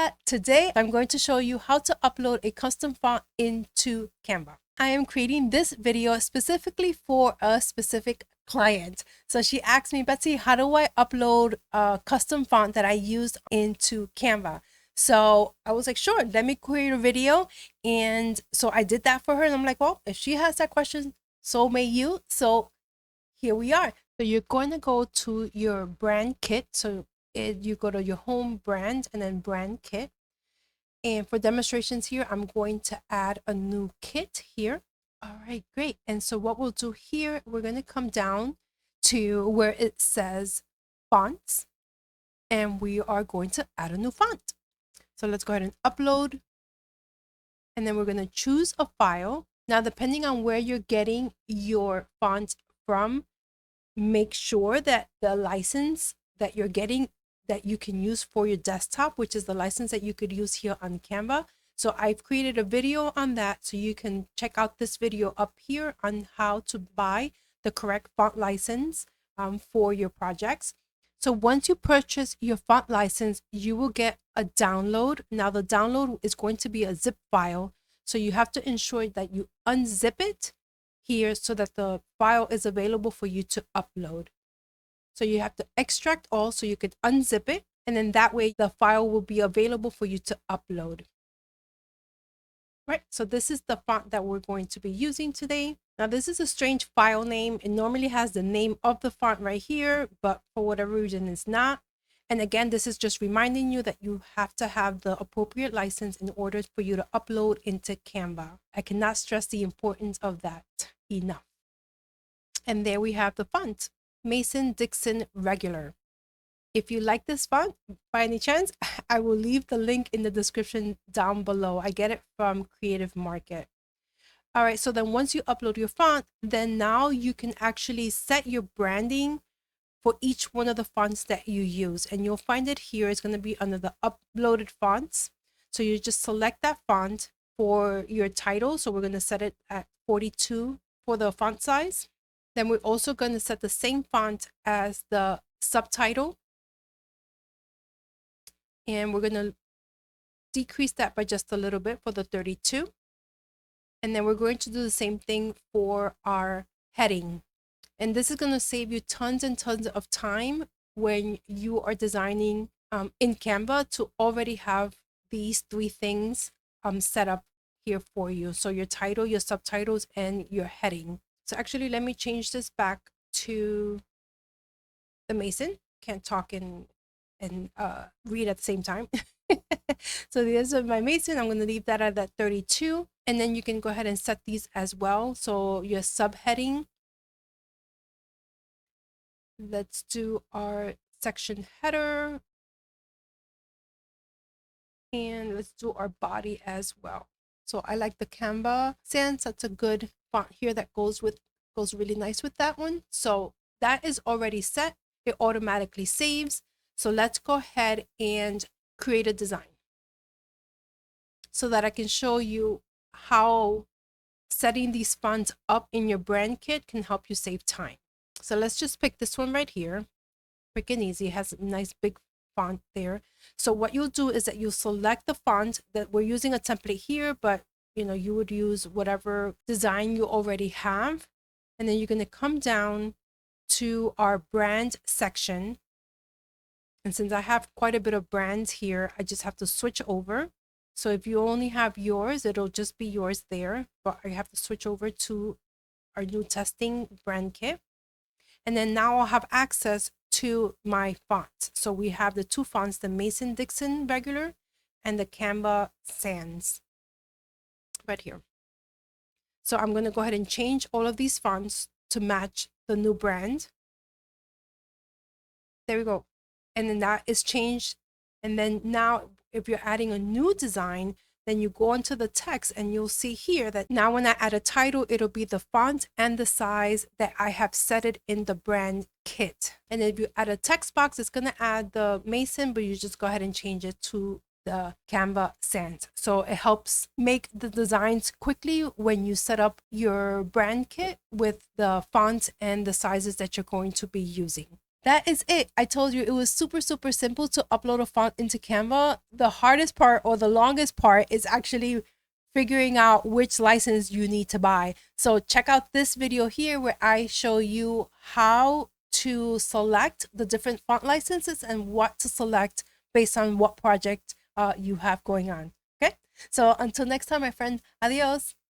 Hola! Today I'm going to show you how to upload a custom font into Canva. I am creating this video specifically for a specific client. So she asked me, Betsy, how do I upload a custom font that I used into Canva? So I was like, sure, let me create a video. And so I did that for her. And I'm like, well, if she has that question, so may you. So here we are. So you're going to go to your brand kit. So you go to your home brand and then brand kit. And for demonstrations here, I'm going to add a new kit here. All right, great. And so what we'll do here, we're going to come down to where it says fonts, and we are going to add a new font. So let's go ahead and upload. And then we're going to choose a file. Now, depending on where you're getting your font from, make sure that the license that you're getting that you can use for your desktop, which is the license that you could use here on Canva. So I've created a video on that, so you can check out this video up here on how to buy the correct font license for your projects. So once you purchase your font license, you will get a download. Now the download is going to be a zip file. So you have to ensure that you unzip it here so that the file is available for you to upload. So you have to extract all so you could unzip it, and then that way the file will be available for you to upload. Right, so this is the font that we're going to be using today. Now this is a strange file name. It normally has the name of the font right here, but for whatever reason it's not. And again, this is just reminding you that you have to have the appropriate license in order for you to upload into Canva. I cannot stress the importance of that enough. And there we have the font, Mason-Dixon Regular. If you like this font, by any chance, I will leave the link in the description down below. I get it from Creative Market. All right, so then once you upload your font, then now you can actually set your branding for each one of the fonts that you use. And you'll find it here. It's going to be under the uploaded fonts. So you just select that font for your title. So we're going to set it at 42 for the font size. Then we're also going to set the same font as the subtitle. And we're going to decrease that by just a little bit for the 32. And then we're going to do the same thing for our heading. And this is going to save you tons and tons of time when you are designing in Canva to already have these three things set up here for you. So your title, your subtitles, and your heading. So actually, let me change this back to the Mason. Can't talk and read at the same time. So these are my Mason. I'm going to leave that at that 32. And then you can go ahead and set these as well. So your subheading. Let's do our section header. And let's do our body as well. So I like the Canva Sans. That's a good font here that goes really nice with that one. So that is already set. It automatically saves. So let's go ahead and create a design so that I can show you how setting these fonts up in your brand kit can help you save time. So let's just pick this one right here. Quick and easy. It has a nice big font there. So what you'll do is that you'll select the font that we're using a template here, but you would use whatever design you already have. And then you're going to come down to our brand section. And since I have quite a bit of brands here, I just have to switch over. So if you only have yours, it'll just be yours there. But I have to switch over to our new testing brand kit. And then now I'll have access to my fonts. So we have the two fonts, the Mason-Dixon Regular and the Canva Sans right here. So I'm going to go ahead and change all of these fonts to match the new brand. There we go. And then that is changed. And then now if you're adding a new design, then you go into the text and you'll see here that now when I add a title, it'll be the font and the size that I have set it in the brand kit. And if you add a text box, it's going to add the Mason, but you just go ahead and change it to the Canva Sans. So it helps make the designs quickly when you set up your brand kit with the fonts and the sizes that you're going to be using. that is it. I told you it was super, super simple to upload a font into Canva. The hardest part or the longest part is actually figuring out which license you need to buy. So check out this video here where I show you how to select the different font licenses and what to select based on what project you have going on. Okay, so until next time, my friend, adios.